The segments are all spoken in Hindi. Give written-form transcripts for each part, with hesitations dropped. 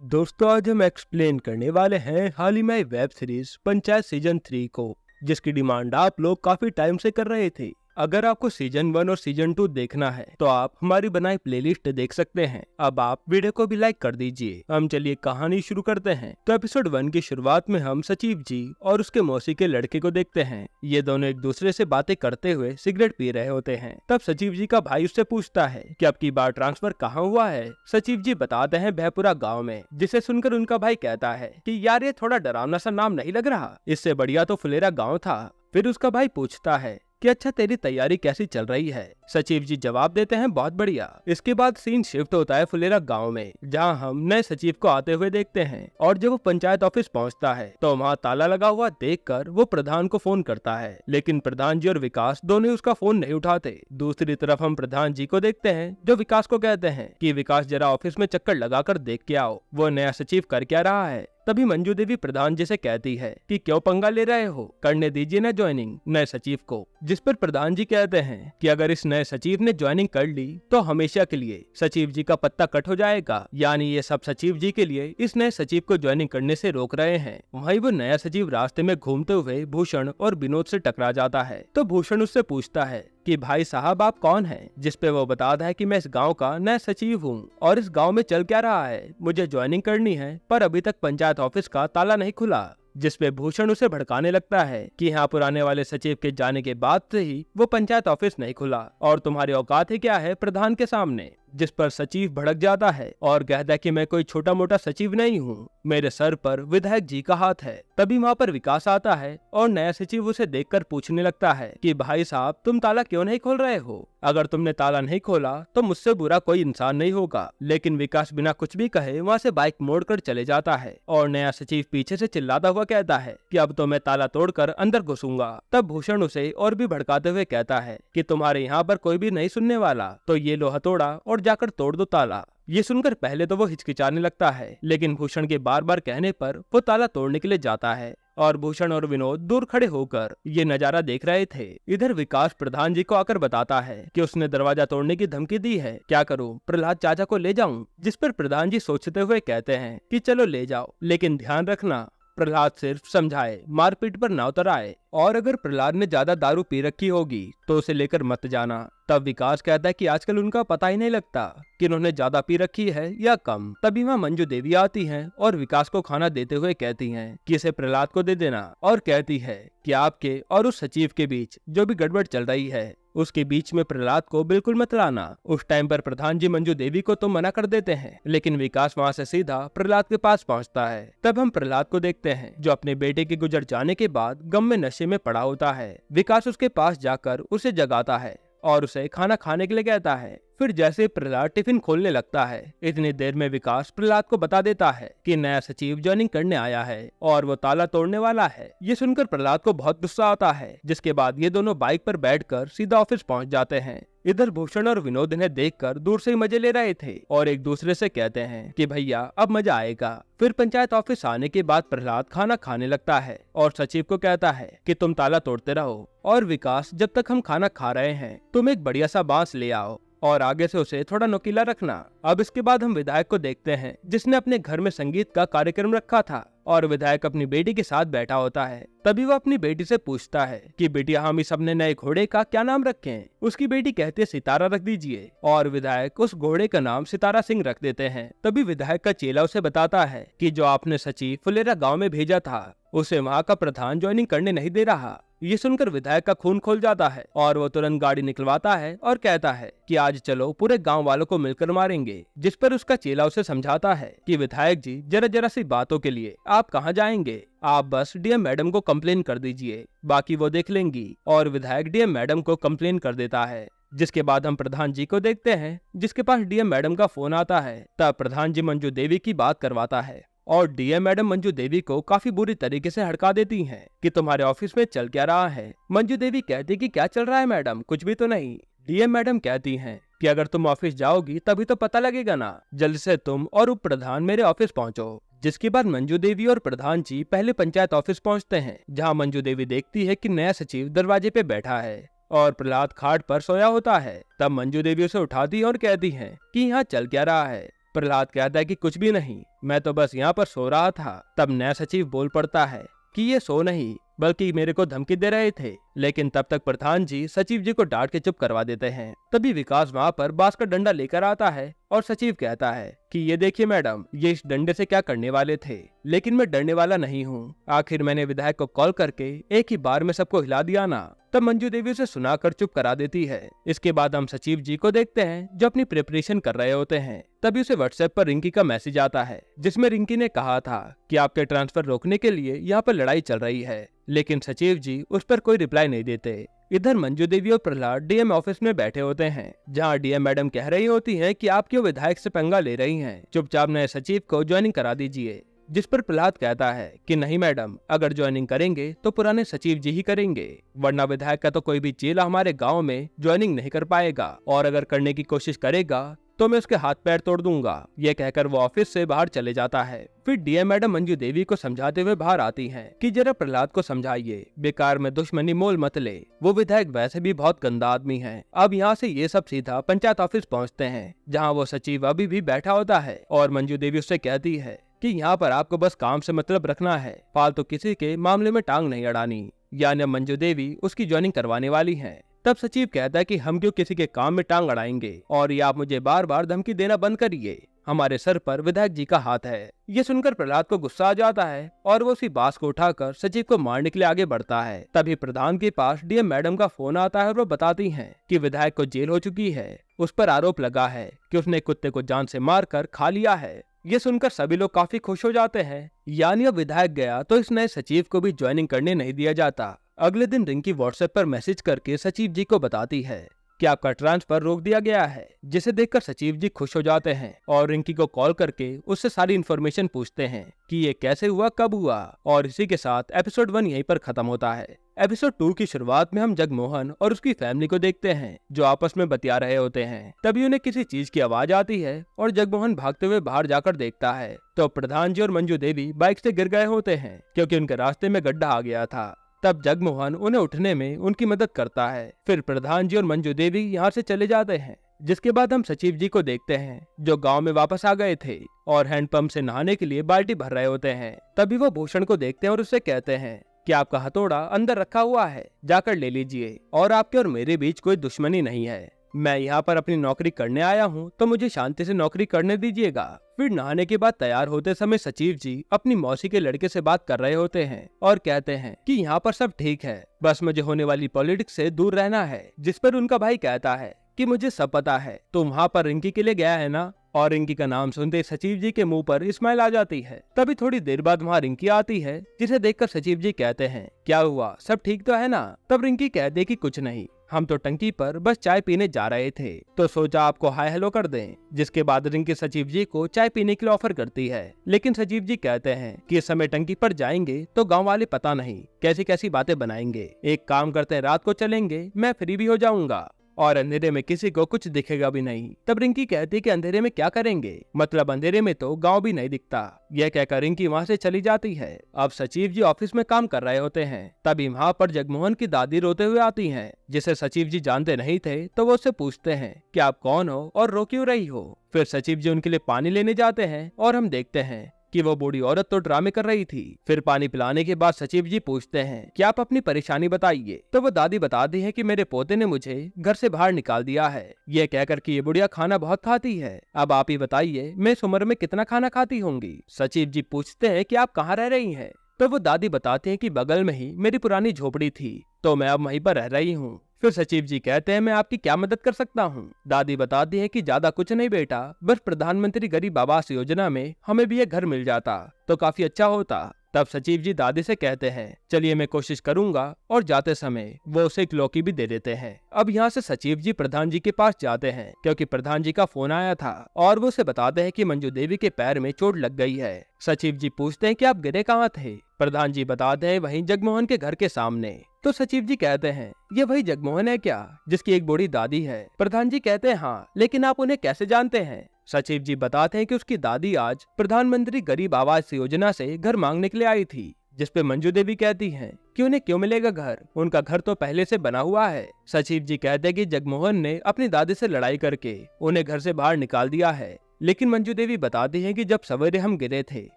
दोस्तों आज हम एक्सप्लेन करने वाले हैं हाल ही में वेब सीरीज पंचायत सीजन 3 को, जिसकी डिमांड आप लोग काफी टाइम से कर रहे थे। अगर आपको सीजन 1 और सीजन 2 देखना है तो आप हमारी बनाई प्लेलिस्ट देख सकते हैं। अब आप वीडियो को भी लाइक कर दीजिए। हम चलिए कहानी शुरू करते हैं। तो एपिसोड 1 की शुरुआत में हम सचिव जी और उसके मौसी के लड़के को देखते हैं। ये दोनों एक दूसरे से बातें करते हुए सिगरेट पी रहे होते हैं। तब सचिव जी का भाई उससे पूछता है कि अब की बार ट्रांसफर कहाँ हुआ है। सचिव जी बताते हैं भयपुरा गाँव में, जिसे सुनकर उनका भाई कहता है कि यार ये थोड़ा डरावना सा नाम नहीं लग रहा, इससे बढ़िया तो फुलेरा गाँव था। फिर उसका भाई पूछता है कि अच्छा तेरी तैयारी कैसी चल रही है। सचिव जी जवाब देते हैं बहुत बढ़िया। इसके बाद सीन शिफ्ट होता है फुलेरा गांव में, जहां हम नए सचिव को आते हुए देखते हैं। और जब वो पंचायत ऑफिस पहुंचता है तो वहां ताला लगा हुआ देखकर वो प्रधान को फोन करता है, लेकिन प्रधान जी और विकास दोनों ही उसका फोन नहीं उठाते। दूसरी तरफ हम प्रधान जी को देखते हैं, जो विकास को कहते हैं कि विकास जरा ऑफिस में चक्कर लगाकर देख के आओ, वो नया सचिव कर क्या रहा है। तभी मंजू देवी प्रधान जी से कहती है कि क्यों पंगा ले रहे हो, करने दीजिए ना ज्वाइनिंग नए सचिव को। जिस पर प्रधान जी कहते हैं कि अगर इस नए सचिव ने ज्वाइनिंग कर ली तो हमेशा के लिए सचिव जी का पत्ता कट हो जाएगा, यानी ये सब सचिव जी के लिए इस नए सचिव को ज्वाइनिंग करने से रोक रहे हैं। वहीं वो नया सचिव रास्ते में घूमते हुए भूषण और विनोद से टकरा जाता है। तो भूषण उससे पूछता है कि भाई साहब आप कौन हैं, जिस पे वो बताता है कि मैं इस गांव का नया सचिव हूँ और इस गांव में चल क्या रहा है, मुझे ज्वाइनिंग करनी है पर अभी तक पंचायत ऑफिस का ताला नहीं खुला। जिस पे भूषण उसे भड़काने लगता है कि यहाँ पुराने वाले सचिव के जाने के बाद से ही वो पंचायत ऑफिस नहीं खुला और तुम्हारी औकात ही क्या है प्रधान के सामने। जिस पर सचिव भड़क जाता है और कहता है कि मैं कोई छोटा मोटा सचिव नहीं हूँ, मेरे सर पर विधायक जी का हाथ है। तभी वहाँ पर विकास आता है और नया सचिव उसे देखकर पूछने लगता है कि भाई साहब तुम ताला क्यों नहीं खोल रहे हो, अगर तुमने ताला नहीं खोला तो मुझसे बुरा कोई इंसान नहीं होगा। लेकिन विकास बिना कुछ भी कहे वहाँ से बाइक मोड़कर चले जाता है और नया सचिव पीछे से चिल्लाता हुआ कहता है कि अब तो मैं ताला तोड़कर अंदर घुसूंगा। तब भूषण उसे और भी भड़काते हुए कहता है कि तुम्हारे यहाँ पर कोई भी नहीं सुनने वाला, तो ये लो हथौड़ा और जाकर तोड़ दो ताला। ये सुनकर पहले तो वो हिचकिचाने लगता है, लेकिन भूषण के बार बार कहने पर वो ताला तोड़ने के लिए जाता है और भूषण और विनोद दूर खड़े होकर ये नजारा देख रहे थे। इधर विकास प्रधान जी को आकर बताता है कि उसने दरवाजा तोड़ने की धमकी दी है, क्या करूं, प्रहलाद चाचा को ले जाऊं। जिस पर प्रधान जी सोचते हुए कहते हैं कि चलो ले जाओ, लेकिन ध्यान रखना प्रहलाद सिर्फ समझाए, मारपीट पर ना उतर आए, और अगर प्रहलाद ने ज्यादा दारू पी रखी होगी तो उसे लेकर मत जाना। तब विकास कहता है कि आजकल उनका पता ही नहीं लगता कि उन्होंने ज्यादा पी रखी है या कम। तभी वहाँ मंजू देवी आती हैं और विकास को खाना देते हुए कहती हैं कि इसे प्रहलाद को दे देना, और कहती है कि आपके और उस सचिव के बीच जो भी गड़बड़ चल रही है उसके बीच में प्रहलाद को बिल्कुल मत लाना। उस टाइम पर प्रधान जी मंजू देवी को तो मना कर देते हैं, लेकिन विकास वहाँ से सीधा प्रहलाद के पास पहुँचता है। तब हम प्रहलाद को देखते हैं जो अपने बेटे के गुजर जाने के बाद गम में नशे में पड़ा होता है। विकास उसके पास जाकर उसे जगाता है और उसे खाना खाने के लिए कहता है। फिर जैसे प्रहलाद टिफिन खोलने लगता है, इतनी देर में विकास प्रहलाद को बता देता है कि नया सचिव ज्वाइनिंग करने आया है और वो ताला तोड़ने वाला है। ये सुनकर प्रहलाद को बहुत गुस्सा आता है, जिसके बाद ये दोनों बाइक पर बैठकर सीधा ऑफिस पहुंच जाते हैं। इधर भूषण और विनोद इन्हें देखकर दूर से ही मजे ले रहे थे और एक दूसरे से कहते हैं कि भैया अब मजा आएगा। फिर पंचायत ऑफिस आने के बाद प्रहलाद खाना खाने लगता है और सचिव को कहता है कि तुम ताला तोड़ते रहो, और विकास जब तक हम खाना खा रहे हैं तुम एक बढ़िया सा बांस ले आओ और आगे से उसे थोड़ा नुकीला रखना। अब इसके बाद हम विधायक को देखते हैं, जिसने अपने घर में संगीत का कार्यक्रम रखा था और विधायक अपनी बेटी के साथ बैठा होता है। तभी वो अपनी बेटी से पूछता है कि बेटिया हम इस अपने नए घोड़े का क्या नाम रखें। उसकी बेटी कहती है सितारा रख दीजिए, और विधायक उस घोड़े का नाम सितारा सिंह रख देते हैं। तभी विधायक का चेला उसे बताता है कि जो आपने सचिव फुलेरा गाँव में भेजा था उसे वहाँ का प्रधान ज्वाइनिंग करने नहीं दे रहा। ये सुनकर विधायक का खून खोल जाता है और वो तुरंत गाड़ी निकलवाता है और कहता है कि आज चलो पूरे गांव वालों को मिलकर मारेंगे। जिस पर उसका चेला उसे समझाता है कि विधायक जी जरा जरा सी बातों के लिए आप कहां जाएंगे, आप बस डीएम मैडम को कंप्लेन कर दीजिए, बाकी वो देख लेंगी। और विधायक डीएम मैडम को कंप्लेन कर देता है। जिसके बाद हम प्रधान जी को देखते हैं, जिसके पास डीएम मैडम का फोन आता है। तब प्रधान जी मंजू देवी की बात करवाता है और डीएम मैडम मंजू देवी को काफी बुरी तरीके से हड़का देती हैं कि तुम्हारे ऑफिस में चल क्या रहा है। मंजू देवी कहती कि क्या चल रहा है मैडम, कुछ भी तो नहीं। डीएम मैडम कहती हैं कि अगर तुम ऑफिस जाओगी तभी तो पता लगेगा ना, जल्द से तुम और उप प्रधान मेरे ऑफिस पहुंचो। जिसके बाद मंजू देवी और प्रधान जी पहले पंचायत ऑफिस पहुंचते हैं, जहां मंजू देवी देखती है कि नया सचिव दरवाजे पे बैठा है और प्रहलाद खाट पर सोया होता है। तब मंजू देवी उसे उठाती है और कहती है कि यहाँ चल क्या रहा है। प्रहलाद कहता है कि कुछ भी नहीं, मैं तो बस यहाँ पर सो रहा था। तब नया सचिव बोल पड़ता है कि ये सो नहीं बल्कि मेरे को धमकी दे रहे थे। लेकिन तब तक प्रधान जी सचिव जी को डांट के चुप करवा देते हैं। तभी विकास वहाँ पर बांस का डंडा लेकर आता है और सचिव कहता है कि ये देखिए मैडम, ये इस डंडे से क्या करने वाले थे, लेकिन मैं डरने वाला नहीं हूँ। आखिर मैंने विधायक को कॉल करके एक ही बार में सबको हिला दिया ना। तब मंजू देवी उसे सुनाकर चुप करा देती है। इसके बाद हम सचिव जी को देखते हैं जो अपनी प्रिपरेशन कर रहे होते हैं। तभी उसे व्हाट्सएप पर रिंकी का मैसेज आता है जिसमें रिंकी ने कहा था कि आपके ट्रांसफर रोकने के लिए यहाँ पर लड़ाई चल रही है, लेकिन सचिव जी उस पर कोई रिप्लाई नहीं देते। इधर मंजू देवी और प्रहलाद डीएम ऑफिस में बैठे होते हैं, जहां डीएम मैडम कह रही होती हैं कि आप क्यों विधायक से पंगा ले रही हैं, चुपचाप नए सचिव को ज्वाइनिंग करा दीजिए। जिस पर प्रहलाद कहता है कि नहीं मैडम, अगर ज्वाइनिंग करेंगे तो पुराने सचिव जी ही करेंगे, वरना विधायक का तो कोई भी चेला हमारे गाँव में ज्वाइनिंग नहीं कर पाएगा, और अगर करने की कोशिश करेगा तो मैं उसके हाथ पैर तोड़ दूंगा। ये कहकर वो ऑफिस से बाहर चले जाता है। फिर डीएम मैडम मंजू देवी को समझाते हुए बाहर आती हैं कि जरा प्रहलाद को समझाइए, बेकार में दुश्मनी मोल मत ले, वो विधायक वैसे भी बहुत गंदा आदमी है। अब यहाँ से ये सब सीधा पंचायत ऑफिस पहुँचते हैं, जहाँ वो सचिव अभी भी बैठा होता है और मंजू देवी उससे कहती है कि यहाँ पर आपको बस काम से मतलब रखना है, फालतू किसी के मामले में टांग नहीं अड़ानी। यानी मंजू देवी उसकी ज्वाइनिंग करवाने वाली है। तब सचिव कहता है कि हम क्यों किसी के काम में टांग अड़ाएंगे, और ये आप मुझे बार बार धमकी देना बंद करिए, हमारे सर पर विधायक जी का हाथ है। ये सुनकर प्रहलाद को गुस्सा आ जाता है और वो उसी बांस को उठाकर सचिव को मारने के लिए आगे बढ़ता है। तभी प्रधान के पास डीएम मैडम का फोन आता है और वो बताती हैं कि विधायक को जेल हो चुकी है। उस पर आरोप लगा है कि उसने कुत्ते को जान से मारकर खा लिया है। ये सुनकर सभी लोग काफी खुश हो जाते हैं। यानी अब विधायक गया तो इस नए सचिव को भी ज्वाइनिंग करने नहीं दिया जाता। अगले दिन रिंकी व्हाट्सएप पर मैसेज करके सचिव जी को बताती है कि आपका ट्रांसफर रोक दिया गया है, जिसे देखकर सचिव जी खुश हो जाते हैं और रिंकी को कॉल करके उससे सारी इन्फॉर्मेशन पूछते हैं कि ये कैसे हुआ, कब हुआ। और इसी के साथ एपिसोड 1 यहीं पर खत्म होता है। एपिसोड 2 की शुरुआत में हम जगमोहन और उसकी फैमिली को देखते हैं जो आपस में बतिया रहे होते हैं। तभी उन्हें किसी चीज की आवाज आती है और जगमोहन भागते हुए बाहर जाकर देखता है तो प्रधान जी और मंजू देवी बाइक से गिर गए होते हैं क्योंकि उनके रास्ते में गड्ढा आ गया था। तब जगमोहन उन्हें उठने में उनकी मदद करता है। फिर प्रधान जी और मंजू देवी यहाँ से चले जाते हैं, जिसके बाद हम सचिव जी को देखते हैं जो गांव में वापस आ गए थे और हैंडपंप से नहाने के लिए बाल्टी भर रहे होते हैं। तभी वो भूषण को देखते हैं और उससे कहते हैं कि आपका हथौड़ा अंदर रखा हुआ है, जाकर ले लीजिए, और आपके और मेरे बीच कोई दुश्मनी नहीं है। मैं यहाँ पर अपनी नौकरी करने आया हूँ तो मुझे शांति से नौकरी करने दीजिएगा। फिर नहाने के बाद तैयार होते समय सचिव जी अपनी मौसी के लड़के से बात कर रहे होते हैं और कहते हैं कि यहाँ पर सब ठीक है, बस मुझे होने वाली पॉलिटिक्स से दूर रहना है। जिस पर उनका भाई कहता है कि मुझे सब पता है, तुम वहाँ पर रिंकी के लिए गया है ना। और रिंकी का नाम सुनते सचिव जी के मुंह पर स्माइल आ जाती है। तभी थोड़ी देर बाद वहाँ रिंकी आती है, जिसे देखकर सचिव जी कहते हैं क्या हुआ, सब ठीक तो है ना। तब रिंकी कहते कि कुछ नहीं, हम तो टंकी पर बस चाय पीने जा रहे थे तो सोचा आपको हाय हेलो कर दें। जिसके बाद रिंकी सचिव जी को चाय पीने के लिए ऑफर करती है, लेकिन सचिव जी कहते हैं कि इस समय टंकी पर जाएंगे तो गांव वाले पता नहीं कैसी कैसी बातें बनाएंगे। एक काम करते हैं, रात को चलेंगे, मैं फ्री भी हो जाऊंगा और अंधेरे में किसी को कुछ दिखेगा भी नहीं। तब रिंकी कहती कि अंधेरे में क्या करेंगे, मतलब अंधेरे में तो गांव भी नहीं दिखता। यह कहकर रिंकी वहां से चली जाती है। अब सचिव जी ऑफिस में काम कर रहे होते हैं। तभी वहां पर जगमोहन की दादी रोते हुए आती हैं, जिसे सचिव जी जानते नहीं थे तो वो उससे पूछते हैं कि आप कौन हो और रो क्यों रही हो। फिर सचिव जी उनके लिए पानी लेने जाते हैं और हम देखते हैं कि वो बूढ़ी औरत तो ड्रामे कर रही थी। फिर पानी पिलाने के बाद सचिव जी पूछते हैं कि आप अपनी परेशानी बताइए। तो वो दादी बताती है कि मेरे पोते ने मुझे घर से बाहर निकाल दिया है, ये कहकर कि ये बुढ़िया खाना बहुत खाती है। अब आप ही बताइए मैं इस उम्र में कितना खाना खाती होंगी। सचिव जी पूछते हैं कि आप कहाँ रह रही हैं। तो वो दादी बताते हैं कि बगल में ही मेरी पुरानी झोपड़ी थी तो मैं अब वहीं पर रह रही हूँ। फिर सचिव जी कहते हैं मैं आपकी क्या मदद कर सकता हूँ। दादी बताती है कि ज्यादा कुछ नहीं बेटा, बस प्रधानमंत्री गरीब आवास योजना में हमें भी एक घर मिल जाता तो काफी अच्छा होता। तब सचिव जी दादी से कहते हैं चलिए मैं कोशिश करूंगा, और जाते समय वो उसे एक लौकी भी दे देते हैं। अब यहाँ से सचिव जी प्रधान जी के पास जाते हैं क्योंकि प्रधान जी का फोन आया था और वो उसे बताते हैं कि मंजू देवी के पैर में चोट लग गई है। सचिव जी पूछते हैं कि आप गिरे कहाँ थे। प्रधान जी बताते हैं वहीं जगमोहन के घर के सामने। तो सचिव जी कहते हैं ये वही जगमोहन है क्या जिसकी एक बूढ़ी दादी है। प्रधान जी कहते हैं हाँ, लेकिन आप उन्हें कैसे जानते हैं। सचिव जी बताते हैं कि उसकी दादी आज प्रधानमंत्री गरीब आवास योजना से घर मांगने के लिए आई थी, जिस पे मंजू देवी कहती हैं कि उन्हें क्यों मिलेगा घर, उनका घर तो पहले से बना हुआ है। सचिव जी कहते हैं कि जगमोहन ने अपनी दादी से लड़ाई करके उन्हें घर से बाहर निकाल दिया है, लेकिन मंजू देवी बताती है कि जब सवेरे हम गिरे थे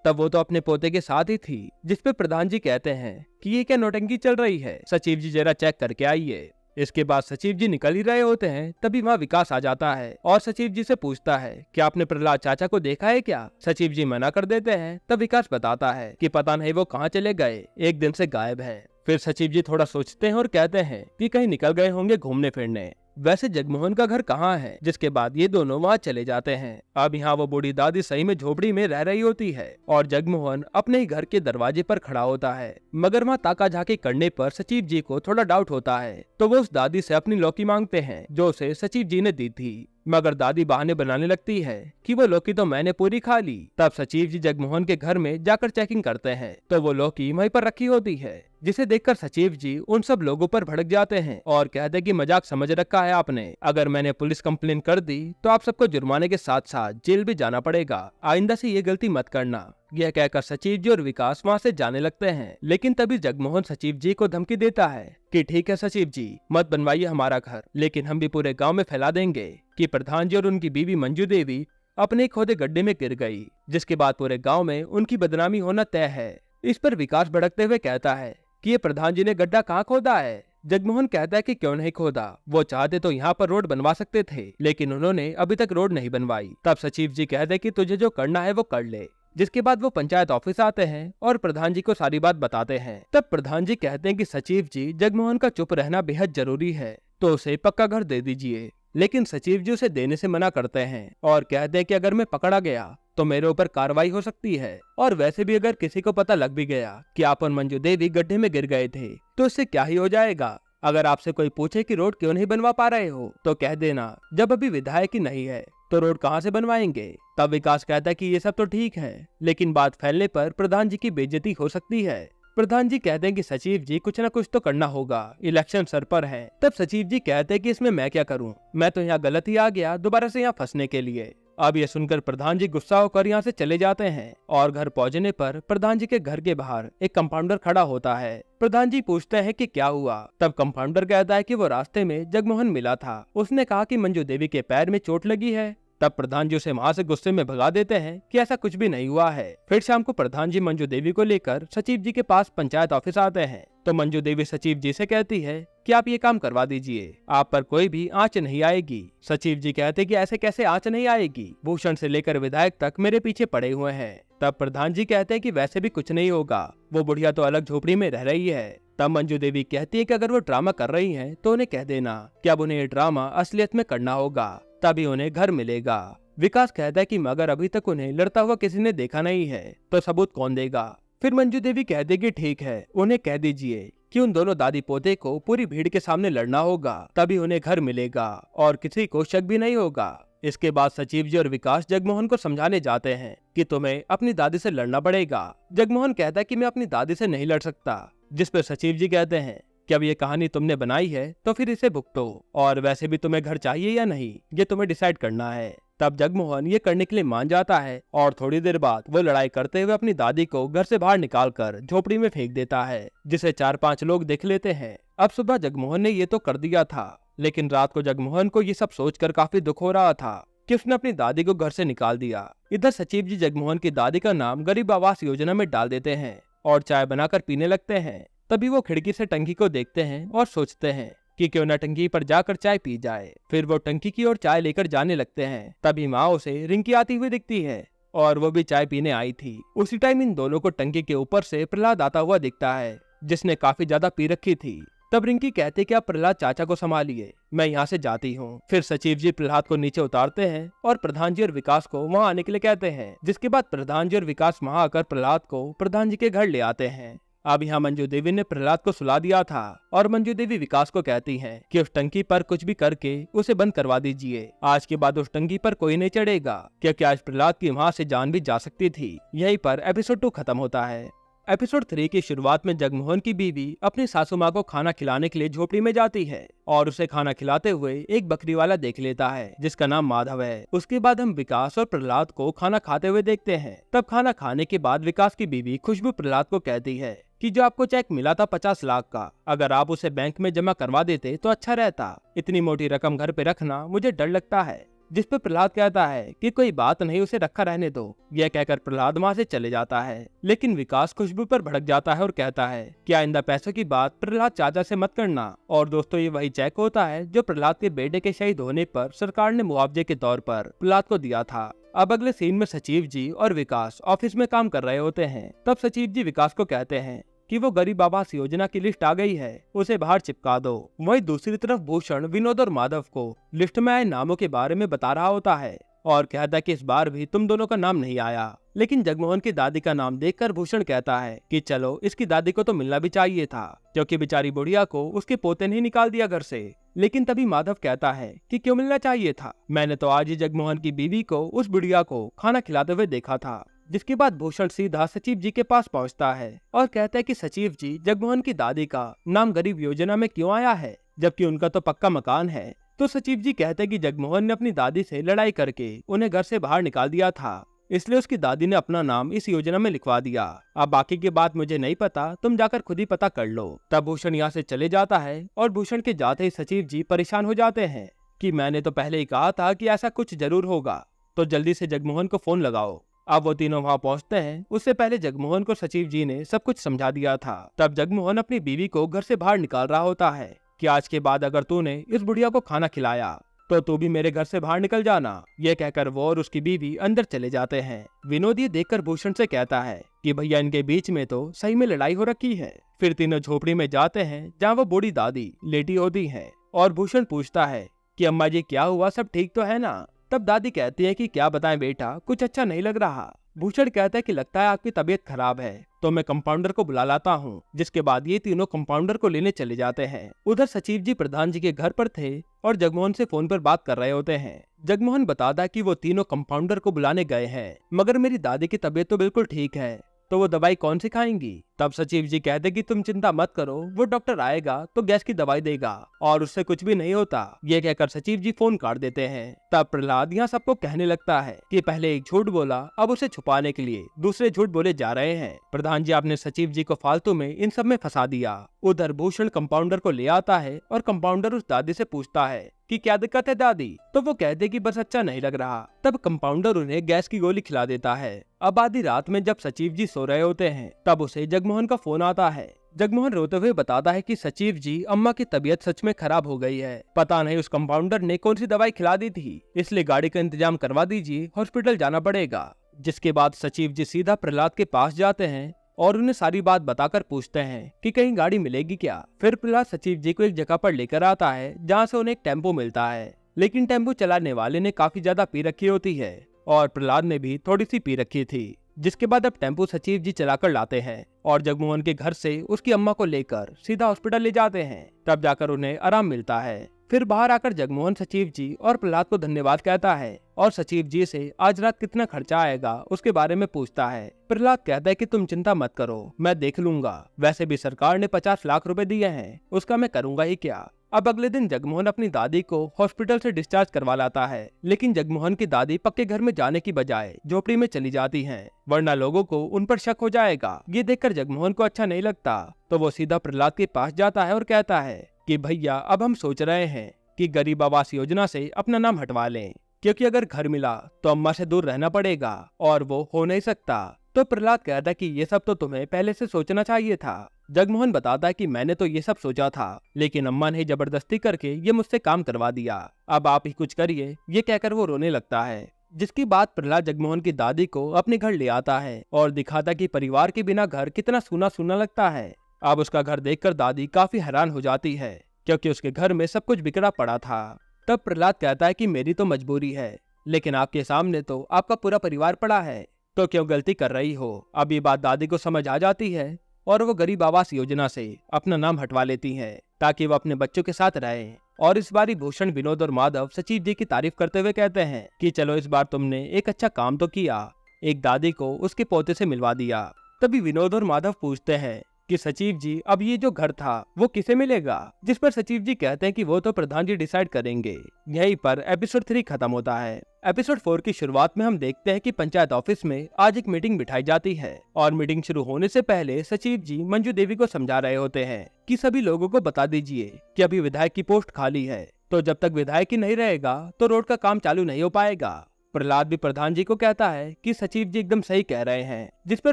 तब वो तो अपने पोते के साथ ही थी। जिसपे प्रधान जी कहते हैं कि ये क्या नौटंकी चल रही है, सचिव जी जरा चेक करके आइए। इसके बाद सचिव जी निकल ही रहे होते हैं, तभी वहाँ विकास आ जाता है और सचिव जी से पूछता है कि आपने प्रहलाद चाचा को देखा है क्या। सचिव जी मना कर देते हैं। तब विकास बताता है कि पता नहीं वो कहाँ चले गए, एक दिन से गायब है। फिर सचिव जी थोड़ा सोचते हैं और कहते हैं कि कहीं निकल गए होंगे घूमने फिरने। वैसे जगमोहन का घर कहाँ है। जिसके बाद ये दोनों वहाँ चले जाते हैं। अब यहाँ वो बूढ़ी दादी सही में झोपड़ी में रह रही होती है और जगमोहन अपने ही घर के दरवाजे पर खड़ा होता है। मगर वहाँ ताका झाकी करने पर सचिव जी को थोड़ा डाउट होता है, तो वो उस दादी से अपनी लौकी मांगते हैं जो उसे सचिव जी ने दी थी। मगर दादी बहाने बनाने लगती है कि वो लौकी तो मैंने पूरी खा ली। तब सचिव जी जगमोहन के घर में जाकर चेकिंग करते हैं तो वो लौकी वहीं पर रखी होती है, जिसे देखकर सचिव जी उन सब लोगों पर भड़क जाते हैं और कहते हैं कि मजाक समझ रखा है आपने, अगर मैंने पुलिस कंप्लेन कर दी तो आप सबको जुर्माने के साथ साथ जेल भी जाना पड़ेगा, आइंदा से ये गलती मत करना। यह कहकर सचिव जी और विकास वहाँ से जाने लगते हैं। लेकिन तभी जगमोहन सचिव जी को धमकी देता है कि ठीक है सचिव जी, मत बनवाइए हमारा घर, लेकिन हम भी पूरे गांव में फैला देंगे कि प्रधान जी और उनकी बीवी मंजू देवी अपने खोदे गड्ढे में गिर गई, जिसके बाद पूरे गांव में उनकी बदनामी होना तय है। इस पर विकास भड़कते हुए कहता है कि ये प्रधान जी ने गड्ढा कहाँ खोदा है। जगमोहन कहता है कि क्यों नहीं खोदा, वो चाहते तो यहाँ पर रोड बनवा सकते थे, लेकिन उन्होंने अभी तक रोड नहीं बनवाई। तब सचिव जी कहते कि तुझे जो करना है वो कर ले। जिसके बाद वो पंचायत ऑफिस आते हैं और प्रधान जी को सारी बात बताते हैं। तब प्रधान जी कहते हैं कि सचिव जी, जगमोहन का चुप रहना बेहद जरूरी है, तो उसे पक्का घर दे दीजिए। लेकिन सचिव जी उसे देने से मना करते हैं और कहते हैं कि अगर मैं पकड़ा गया तो मेरे ऊपर कार्रवाई हो सकती है, और वैसे भी अगर किसी को पता लग भी गया कि आप और मंजू देवी गड्ढे में गिर गए थे तो इससे क्या ही हो जाएगा। अगर आपसे कोई पूछे कि रोड क्यों नहीं बनवा पा रहे हो तो कह देना जब अभी विधायक ही नहीं है तो रोड कहाँ से बनवाएंगे। तब विकास कहता है कि ये सब तो ठीक है, लेकिन बात फैलने पर प्रधान जी की बेइज्जती हो सकती है। प्रधान जी कहते हैं कि सचिव जी कुछ न कुछ तो करना होगा, इलेक्शन सर पर है। तब सचिव जी कहते हैं कि इसमें मैं क्या करूं, मैं तो यहाँ गलत ही आ गया दोबारा से यहाँ फंसने के लिए। अब ये सुनकर प्रधान जी गुस्सा होकर यहाँ से चले जाते हैं और घर पहुँचने पर प्रधान जी के घर के बाहर एक कंपाउंडर खड़ा होता है। प्रधान जी पूछते हैं कि क्या हुआ। तब कंपाउंडर कहता है कि वो रास्ते में जगमोहन मिला था, उसने कहा कि मंजू देवी के पैर में चोट लगी है। तब प्रधान जी उसे वहाँ से गुस्से में भगा देते हैं कि ऐसा कुछ भी नहीं हुआ है। फिर शाम को प्रधान जी मंजू देवी को लेकर सचिव जी के पास पंचायत ऑफिस आते हैं तो मंजू देवी सचिव जी से कहती है कि आप ये काम करवा दीजिए, आप पर कोई भी आंच नहीं आएगी। सचिव जी कहते कि ऐसे कैसे आंच नहीं आएगी, भूषण से लेकर विधायक तक मेरे पीछे पड़े हुए हैं। तब प्रधान जी कहते हैं कि वैसे भी कुछ नहीं होगा, वो बुढ़िया तो अलग झोपड़ी में रह रही है। तब मंजू देवी कहती है कि अगर वो ड्रामा कर रही हैं तो उन्हें कह देना कि अब उन्हें ये ड्रामा असलियत में करना होगा, तभी उन्हें घर मिलेगा। विकास कहता है कि मगर अभी तक उन्हें लड़ता हुआ किसी ने देखा नहीं है तो सबूत कौन देगा। फिर मंजू देवी कहती कि ठीक है, उन्हें कह दीजिए कि उन दोनों दादी पोते को पूरी भीड़ के सामने लड़ना होगा, तभी उन्हें घर मिलेगा और किसी को शक भी नहीं होगा। इसके बाद सचिव जी और विकास जगमोहन को समझाने जाते हैं कि तुम्हें अपनी दादी से लड़ना पड़ेगा। जगमोहन कहता है कि मैं अपनी दादी से नहीं लड़ सकता, जिस पे सचिव जी कहते हैं कि अब ये कहानी तुमने बनाई है तो फिर इसे भुगतो, और वैसे भी तुम्हें घर चाहिए या नहीं ये तुम्हें डिसाइड करना है। तब जगमोहन ये करने के लिए मान जाता है और थोड़ी देर बाद वो लड़ाई करते हुए अपनी दादी को घर से बाहर निकालकर झोपड़ी में फेंक देता है, जिसे 4-5 लोग देख लेते हैं। अब सुबह जगमोहन ने ये तो कर दिया था, लेकिन रात को जगमोहन को ये सब सोचकर काफी दुख हो रहा था कि उसने अपनी दादी को घर से निकाल दिया। इधर सचिव जी जगमोहन की दादी का नाम गरीब आवास योजना में डाल देते हैं और चाय बनाकर पीने लगते हैं। तभी वो खिड़की से टंकी को देखते हैं और सोचते हैं कि क्यों न टंकी पर जाकर चाय पी जाए। फिर वो टंकी की ओर चाय लेकर जाने लगते हैं। तभी माँ उसे रिंकी आती हुई दिखती है और वो भी चाय पीने आई थी। उसी टाइम इन दोनों को टंकी के ऊपर से प्रहलाद आता हुआ दिखता है, जिसने काफी ज्यादा पी रखी थी। तब रिंकी कहते कि आप प्रहलाद चाचा को संभालिए, मैं यहाँ से जाती हूँ। फिर सचिव जी प्रहलाद को नीचे उतारते हैं और प्रधान जी और विकास को वहाँ आने के लिए कहते हैं, जिसके बाद प्रधान जी और विकास वहाँ आकर प्रहलाद को प्रधान जी के घर ले आते हैं। अब यहाँ मंजू देवी ने प्रहलाद को सुला दिया था और मंजू देवी विकास को कहती हैं कि उस टंकी पर कुछ भी करके उसे बंद करवा दीजिए। आज के बाद उस टंकी पर कोई नहीं चढ़ेगा, क्योंकि आज प्रहलाद की वहाँ से जान भी जा सकती थी। यहीं पर एपिसोड 2 खत्म होता है। एपिसोड 3 की शुरुआत में जगमोहन की बीवी अपनी सासू माँ को खाना खिलाने के लिए झोपड़ी में जाती है और उसे खाना खिलाते हुए एक बकरी वाला देख लेता है जिसका नाम माधव है। उसके बाद हम विकास और प्रहलाद को खाना खाते हुए देखते हैं। तब खाना खाने के बाद विकास की बीवी खुशबू प्रहलाद को कहती है कि जो आपको चेक मिला था 50 लाख का, अगर आप उसे बैंक में जमा करवा देते तो अच्छा रहता। इतनी मोटी रकम घर पे रखना मुझे डर लगता है। जिस पे प्रहलाद कहता है कि कोई बात नहीं, उसे रखा रहने दो। यह कहकर प्रहलाद वहाँ से चले जाता है, लेकिन विकास खुशबू पर भड़क जाता है और कहता है कि आइंदा पैसों की बात प्रहलाद चाचा से मत करना। और दोस्तों, ये वही चेक होता है जो प्रहलाद के बेटे के शहीद होने पर सरकार ने मुआवजे के तौर पर प्रहलाद को दिया था। अब अगले सीन में सचिव जी और विकास ऑफिस में काम कर रहे होते हैं। तब सचिव जी विकास को कहते हैं कि वो गरीब आवास योजना की लिस्ट आ गई है, उसे बाहर चिपका दो। वहीं दूसरी तरफ भूषण विनोद और माधव को लिस्ट में आए नामों के बारे में बता रहा होता है और कहता है कि इस बार भी तुम दोनों का नाम नहीं आया। लेकिन जगमोहन की दादी का नाम देखकर भूषण कहता है कि चलो, इसकी दादी को तो मिलना भी चाहिए था, क्योंकि बेचारी बुढ़िया को उसके पोते ने ही निकाल दिया घर से। लेकिन तभी माधव कहता है कि क्यों मिलना चाहिए था, मैंने तो आज ही जगमोहन की बीवी को उस बुढ़िया को खाना खिलाते हुए देखा था। जिसके बाद भूषण सीधा सचिव जी के पास पहुंचता है और कहता है कि सचिव जी, जगमोहन की दादी का नाम गरीब योजना में क्यों आया है, जबकि उनका तो पक्का मकान है। तो सचिव जी कहते हैं कि जगमोहन ने अपनी दादी से लड़ाई करके उन्हें घर से बाहर निकाल दिया था, इसलिए उसकी दादी ने अपना नाम इस योजना में लिखवा दिया। अब बाकी की बात मुझे नहीं पता, तुम जाकर खुद ही पता कर लो। तब भूषण यहाँ से चले जाता है और भूषण के जाते ही सचिव जी परेशान हो जाते हैं कि मैंने तो पहले ही कहा था कि ऐसा कुछ जरूर होगा, तो जल्दी से जगमोहन को फोन लगाओ। अब वो तीनों वहाँ पहुँचते हैं। उससे पहले जगमोहन को सचिव जी ने सब कुछ समझा दिया था। तब जगमोहन अपनी बीवी को घर से बाहर निकाल रहा होता है कि आज के बाद अगर तूने इस बुढ़िया को खाना खिलाया तो तू भी मेरे घर से बाहर निकल जाना। ये कहकर वो और उसकी बीवी अंदर चले जाते हैं। विनोद ये देखकर भूषण से कहता है कि भैया, इनके बीच में तो सही में लड़ाई हो रखी है। फिर तीनों झोपड़ी में जाते हैं जहाँ वो बूढ़ी दादी लेटी होती है और भूषण पूछता है कि अम्मा जी क्या हुआ, सब ठीक तो है ना। तब दादी कहती है कि क्या बताएं बेटा, कुछ अच्छा नहीं लग रहा। भूषण कहता है कि लगता है आपकी तबीयत खराब है, तो मैं कंपाउंडर को बुला लाता हूँ। जिसके बाद ये तीनों कंपाउंडर को लेने चले जाते हैं। उधर सचिव जी प्रधान जी के घर पर थे और जगमोहन से फोन पर बात कर रहे होते हैं। जगमोहन बताता है कि वो तीनों कंपाउंडर को बुलाने गए हैं, मगर मेरी दादी की तबीयत तो बिल्कुल ठीक है, तो वो दवाई कौन सी खाएंगी। तब सचिव जी कहते कि तुम चिंता मत करो, वो डॉक्टर आएगा तो गैस की दवाई देगा और उससे कुछ भी नहीं होता। ये कहकर सचिव जी फोन काट देते हैं। तब प्रहलाद यहाँ सबको कहने लगता है कि पहले एक झूठ बोला, अब उसे छुपाने के लिए दूसरे झूठ बोले जा रहे हैं। प्रधान जी आपने सचिव जी को फालतू में इन सब में फंसा दिया। उधर भूषण कंपाउंडर को ले आता है और कंपाउंडर उस दादी से पूछता है कि क्या दिक्कत है दादी, तो वो कहते कि बस अच्छा नहीं लग रहा। तब कंपाउंडर उन्हें गैस की गोली खिला देता है। अब आधी रात में जब सचिव जी सो रहे होते हैं तब उसे जगमोहन का फोन आता है। जगमोहन रोते हुए बताता है कि सचिव जी, अम्मा की तबीयत सच में खराब हो गई है, पता नहीं उस कंपाउंडर ने कौन सी दवाई खिला दी थी, इसलिए गाड़ी का इंतजाम करवा दीजिए, हॉस्पिटल जाना पड़ेगा। जिसके बाद सचिव जी सीधा प्रहलाद के पास जाते हैं और उन्हें सारी बात बताकर पूछते हैं कि कहीं गाड़ी मिलेगी क्या। फिर प्रहलाद सचिव जी को एक जगह पर लेकर आता है जहाँ से उन्हें एक टेम्पो मिलता है, लेकिन टेम्पो चलाने वाले ने काफी ज्यादा पी रखी होती है और प्रहलाद ने भी थोड़ी सी पी रखी थी। जिसके बाद अब टेम्पो सचिव जी चलाकर लाते हैं और जगमोहन के घर से उसकी अम्मा को लेकर सीधा हॉस्पिटल ले जाते हैं। तब जाकर उन्हें आराम मिलता है। फिर बाहर आकर जगमोहन सचिव जी और प्रहलाद को धन्यवाद कहता है और सचिव जी से आज रात कितना खर्चा आएगा उसके बारे में पूछता है। प्रहलाद कहता है कि तुम चिंता मत करो, मैं देख लूंगा, वैसे भी सरकार ने 50 लाख रुपए दिए हैं, उसका मैं करूंगा ही क्या। अब अगले दिन जगमोहन अपनी दादी को हॉस्पिटल से डिस्चार्ज करवा लाता है, लेकिन जगमोहन की दादी पक्के घर में जाने की बजाय झोपड़ी में चली जाती हैं, वरना लोगों को उन पर शक हो जाएगा। ये देखकर जगमोहन को अच्छा नहीं लगता, तो वो सीधा प्रहलाद के पास जाता है और कहता है कि भैया, अब हम सोच रहे हैं कि गरीब आवास योजना से अपना नाम हटवा लें, क्योंकि अगर घर मिला तो अम्मा से दूर रहना पड़ेगा और वो हो नहीं सकता। तो प्रहलाद कहता है कि ये सब तो तुम्हें पहले से सोचना चाहिए था। जगमोहन बताता है कि मैंने तो ये सब सोचा था, लेकिन अम्मा ने जबरदस्ती करके ये मुझसे काम करवा दिया, अब आप ही कुछ करिए। ये कहकर वो रोने लगता है। जिसकी बात प्रहलाद जगमोहन की दादी को अपने घर ले आता है और दिखाता कि परिवार के बिना घर कितना सूना सूना लगता है। अब उसका घर देखकर दादी काफी हैरान हो जाती है, क्योंकि उसके घर में सब कुछ बिगड़ा पड़ा था। तब प्रहलाद कहता है कि मेरी तो मजबूरी है, लेकिन आपके सामने तो आपका पूरा परिवार पड़ा है, तो क्यों गलती कर रही हो। अब ये बात दादी को समझ आ जाती है और वो गरीब आवास योजना से अपना नाम हटवा लेती हैं, ताकि वो अपने बच्चों के साथ रहें। और इस बार भूषण, विनोद और माधव सचिव जी की तारीफ करते हुए कहते हैं कि चलो, इस बार तुमने एक अच्छा काम तो किया, एक दादी को उसके पोते से मिलवा दिया। तभी विनोद और माधव पूछते हैं कि सचिव जी, अब ये जो घर था वो किसे मिलेगा। जिस पर सचिव जी कहते हैं कि वो तो प्रधान जी डिसाइड करेंगे। यहीं पर एपिसोड 3 खत्म होता है। एपिसोड 4 की शुरुआत में हम देखते हैं कि पंचायत ऑफिस में आज एक मीटिंग बिठाई जाती है और मीटिंग शुरू होने से पहले सचिव जी मंजू देवी को समझा रहे होते हैं कि सभी लोगों को बता दीजिए कि अभी विधायक की पोस्ट खाली है, तो जब तक विधायक ही नहीं रहेगा तो रोड का काम चालू नहीं हो पाएगा। प्रहलाद भी प्रधान जी को कहता है कि सचिव जी एकदम सही कह रहे हैं, जिस पर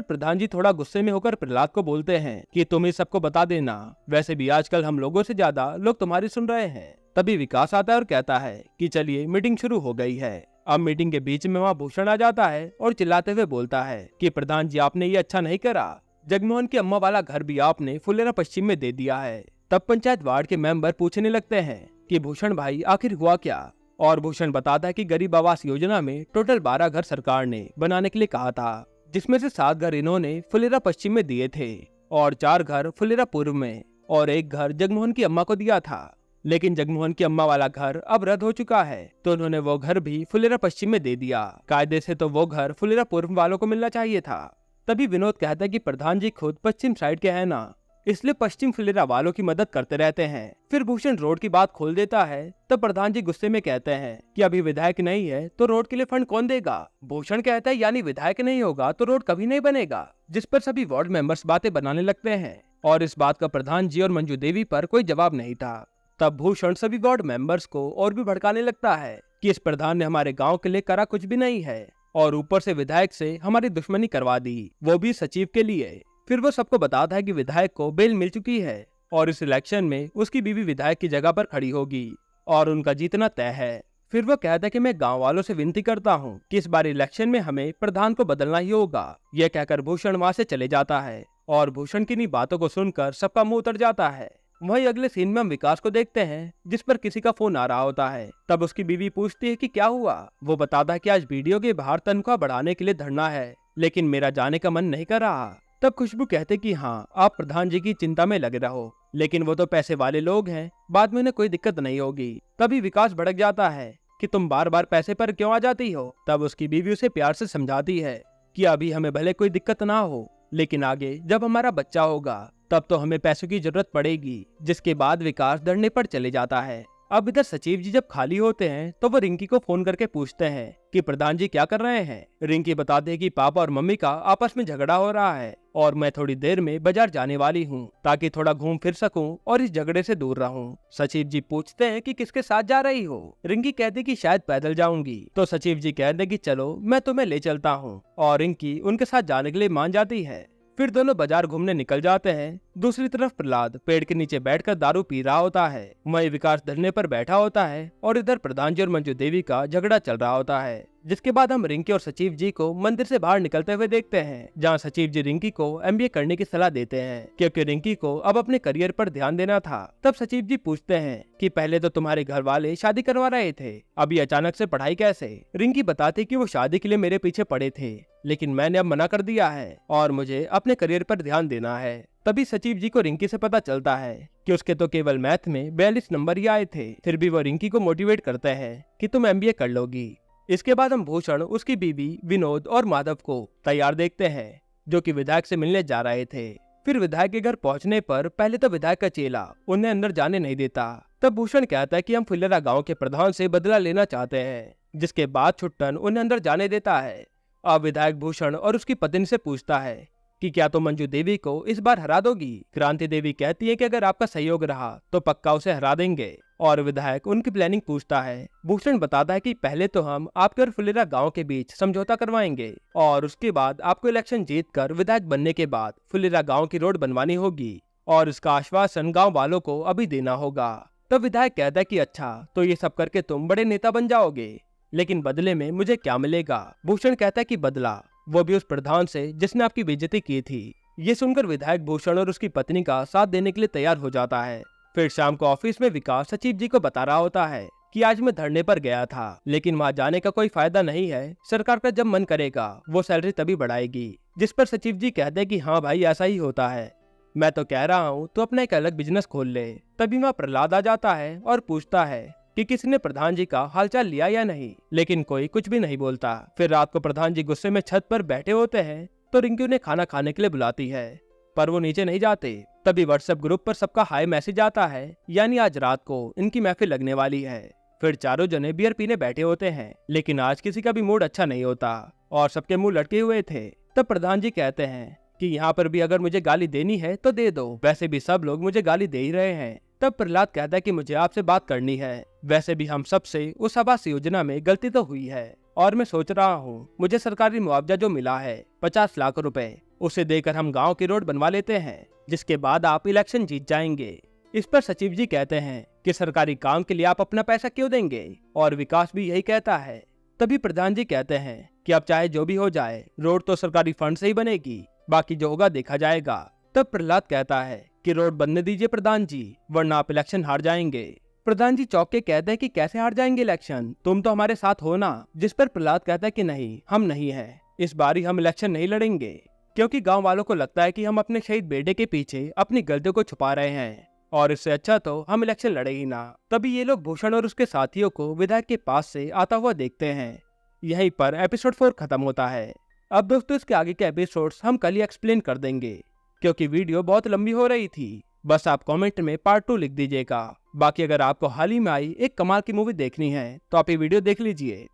प्रधान जी थोड़ा गुस्से में होकर प्रहलाद को बोलते हैं कि तुम ही सबको बता देना, वैसे भी आजकल हम लोगों से ज्यादा लोग तुम्हारी सुन रहे हैं। तभी विकास आता है और कहता है कि चलिए मीटिंग शुरू हो गई है। अब मीटिंग के बीच में वहाँ भूषण आ जाता है और चिल्लाते हुए बोलता है कि प्रधान जी आपने ये अच्छा नहीं करा, जगमोहन की अम्मा वाला घर भी आपने फुलेरा पश्चिम में दे दिया है। तब पंचायत वार्ड के मेंबर पूछने लगते हैं कि भूषण भाई आखिर हुआ क्या, और भूषण बताता है कि गरीब आवास योजना में टोटल 12 घर सरकार ने बनाने के लिए कहा था, जिसमें से 7 घर इन्होंने फुलेरा पश्चिम में दिए थे और 4 घर फुलेरा पूर्व में और 1 घर जगमोहन की अम्मा को दिया था। लेकिन जगमोहन की अम्मा वाला घर अब रद्द हो चुका है, तो उन्होंने वो घर भी फुलेरा पश्चिम में दे दिया। कायदे से तो वो घर फुलेरा पूर्व वालों को मिलना चाहिए था। तभी विनोद कहता है कि प्रधान जी खुद पश्चिम साइड के हैं ना, इसलिए पश्चिम फुलेरा वालों की मदद करते रहते हैं। फिर भूषण रोड की बात खोल देता है, तब प्रधान जी गुस्से में कहते हैं कि अभी विधायक नहीं है तो रोड के लिए फंड कौन देगा। भूषण कहता है यानी विधायक नहीं होगा तो रोड कभी नहीं बनेगा, जिस पर सभी वार्ड मेंबर्स बातें बनाने लगते हैं और इस बात का प्रधान जी और मंजू देवी पर कोई जवाब नहीं था। तब भूषण सभी वार्ड मेंबर्स को और भी भड़काने लगता है कि इस प्रधान ने हमारे गाँव के लिए करा कुछ भी नहीं है और ऊपर से विधायक से हमारी दुश्मनी करवा दी, वो भी सचिव के लिए। फिर वो सबको बताता है कि विधायक को बेल मिल चुकी है और इस इलेक्शन में उसकी बीवी विधायक की जगह पर खड़ी होगी और उनका जीतना तय है। फिर वो कहता है कि मैं गांव वालों से विनती करता हूं कि इस बार इलेक्शन में हमें प्रधान को बदलना ही होगा। यह कहकर भूषण वहां से चले जाता है और भूषण की इन्हीं बातों को सुनकर सबका मुंह उतर जाता है। वहीं अगले सीन में हम विकास को देखते हैं, जिस पर किसी का फोन आ रहा होता है। तब उसकी बीवी पूछती है कि क्या हुआ। वो बताता है कि आज वीडियो के बाहर तनख्वाह बढ़ाने के लिए धरना है, लेकिन मेरा जाने का मन नहीं कर रहा। तब खुशबू कहते कि हाँ आप प्रधान जी की चिंता में लगे रहो, लेकिन वो तो पैसे वाले लोग हैं, बाद में उन्हें कोई दिक्कत नहीं होगी। तभी विकास भड़क जाता है कि तुम बार बार पैसे पर क्यों आ जाती हो। तब उसकी बीवी उसे प्यार से समझाती है कि अभी हमें भले कोई दिक्कत ना हो, लेकिन आगे जब हमारा बच्चा होगा तब तो हमें पैसों की जरूरत पड़ेगी। जिसके बाद विकास धरने पर चले जाता है। अब इधर सचिव जी जब खाली होते हैं तो वो रिंकी को फोन करके पूछते हैं कि प्रधान जी क्या कर रहे हैं। रिंकी बताते हैं कि पापा और मम्मी का आपस में झगड़ा हो रहा है और मैं थोड़ी देर में बाजार जाने वाली हूँ ताकि थोड़ा घूम फिर सकूं और इस झगड़े से दूर रहूं। सचिव जी पूछते हैं कि किसके साथ जा रही हो। रिंकी कहती कि शायद पैदल जाऊंगी, तो सचिव जी कहते कि चलो मैं तुम्हें ले चलता हूँ, और रिंकी उनके साथ जाने के लिए मान जाती है। फिर दोनों बाजार घूमने निकल जाते हैं। दूसरी तरफ प्रहलाद पेड़ के नीचे बैठकर दारू पी रहा होता है, वहीं विकास धरने पर बैठा होता है और इधर प्रधान जी और मंजू देवी का झगड़ा चल रहा होता है। जिसके बाद हम रिंकी और सचिव जी को मंदिर से बाहर निकलते हुए देखते हैं, जहां सचिव जी रिंकी को एमबीए करने की सलाह देते हैं, क्योंकि रिंकी को अब अपने करियर पर ध्यान देना था। तब सचिव जी पूछते हैं कि पहले तो तुम्हारे घर वाले शादी करवा रहे थे, अभी अचानक से पढ़ाई कैसे। रिंकी बताती कि वो शादी के लिए मेरे पीछे पड़े थे, लेकिन मैंने अब मना कर दिया है और मुझे अपने करियर पर ध्यान देना है। तभी सचिव जी को रिंकी से पता चलता है कि उसके तो केवल मैथ में 42 नंबर ही आए थे। फिर भी वो रिंकी को मोटिवेट करते हैं कि तुम एमबीए कर लोगी। इसके बाद हम भूषण, उसकी बीवी, विनोद और माधव को तैयार देखते हैं, जो कि विधायक से मिलने जा रहे थे। फिर विधायक के घर पहुंचने पर पहले तो विधायक का चेला उन्हें अंदर जाने नहीं देता। तब भूषण कहता है कि हम फुलेरा गाँव के प्रधान से बदला लेना चाहते हैं, जिसके बाद छुट्टन उन्हें अंदर जाने देता है। अब विधायक भूषण और उसकी पत्नी से पूछता है कि क्या तो मंजू देवी को इस बार हरा दोगी। क्रांति देवी कहती है कि अगर आपका सहयोग रहा तो पक्का उसे हरा देंगे, और विधायक उनकी प्लानिंग पूछता है। भूषण बताता है कि पहले तो हम आपके और फुलेरा गांव के बीच समझौता करवाएंगे और उसके बाद आपको इलेक्शन जीतकर विधायक बनने के बाद फुलेरा गांव की रोड बनवानी होगी, और इसका आश्वासन गाँव वालों को अभी देना होगा। तब विधायक कहता है कि अच्छा, तो ये सब करके तुम बड़े नेता बन जाओगे, लेकिन बदले में मुझे क्या मिलेगा। भूषण कहता है कि बदला, वो भी उस प्रधान से जिसने आपकी बेइज्जती की थी। ये सुनकर विधायक भूषण और उसकी पत्नी का साथ देने के लिए तैयार हो जाता है। फिर शाम को ऑफिस में विकास सचिव जी को बता रहा होता है कि आज मैं धरने पर गया था, लेकिन वहाँ जाने का कोई फायदा नहीं है। सरकार का जब मन करेगा वो सैलरी तभी बढ़ाएगी। जिस पर सचिव जी कहते हैं कि हाँ भाई, ऐसा ही होता है। मैं तो कह रहा हूँ तो अपना एक अलग बिजनेस खोल ले। तभी वहाँ प्रहलाद आ जाता है और पूछता है कि किसी ने प्रधान जी का हालचाल लिया या नहीं, लेकिन कोई कुछ भी नहीं बोलता। फिर रात को प्रधान जी गुस्से में छत पर बैठे होते हैं, तो रिंकी उन्हें खाना खाने के लिए बुलाती है, पर वो नीचे नहीं जाते। तभी व्हाट्सएप ग्रुप पर सबका हाई मैसेज आता है, यानी आज रात को इनकी महफिल लगने वाली है। फिर चारों जने बियर पीने बैठे होते हैं, लेकिन आज किसी का भी मूड अच्छा नहीं होता और सबके मुंह लटके हुए थे। तब प्रधान जी कहते हैं कि यहाँ पर भी अगर मुझे गाली देनी है तो दे दो, वैसे भी सब लोग मुझे गाली दे ही रहे हैं। तब प्रहलाद कहता है कि मुझे आपसे बात करनी है। वैसे भी हम सबसे उस आवास योजना में गलती तो हुई है और मैं सोच रहा हूँ मुझे सरकारी मुआवजा जो मिला है 50 लाख रुपए, उसे देकर हम गांव की रोड बनवा लेते हैं, जिसके बाद आप इलेक्शन जीत जाएंगे। इस पर सचिव जी कहते हैं कि सरकारी काम के लिए आप अपना पैसा क्यों देंगे, और विकास भी यही कहता है। तभी प्रधान जी कहते हैं कि अब चाहे जो भी हो जाए, रोड तो सरकारी फंड से ही बनेगी, बाकी जो होगा देखा जाएगा। तब प्रहलाद कहता है कि रोड बनने दीजिए प्रधान जी, वरना आप इलेक्शन हार जाएंगे। प्रधान जी चौंक के कहते हैं कि कैसे हार जाएंगे इलेक्शन, तुम तो हमारे साथ हो ना। जिस पर प्रहलाद कहता है कि नहीं, हम नहीं है, इस बारी हम इलेक्शन नहीं लड़ेंगे, क्योंकि गांव वालों को लगता है कि हम अपने शहीद बेटे के पीछे अपनी गलतियों को छुपा रहे हैं, और इससे अच्छा तो हम इलेक्शन लड़े ही ना। तभी ये लोग भूषण और उसके साथियों को विधायक के पास से आता हुआ देखते हैं। यहीं पर एपिसोड 4 खत्म होता है। अब दोस्तों इसके आगे के एपिसोड्स हम कल ही एक्सप्लेन कर देंगे, क्योंकि वीडियो बहुत लंबी हो रही थी। बस आप कमेंट में पार्ट 2 लिख दीजिएगा। बाकी अगर आपको हाल ही में आई एक कमाल की मूवी देखनी है तो आप ये वीडियो देख लीजिए।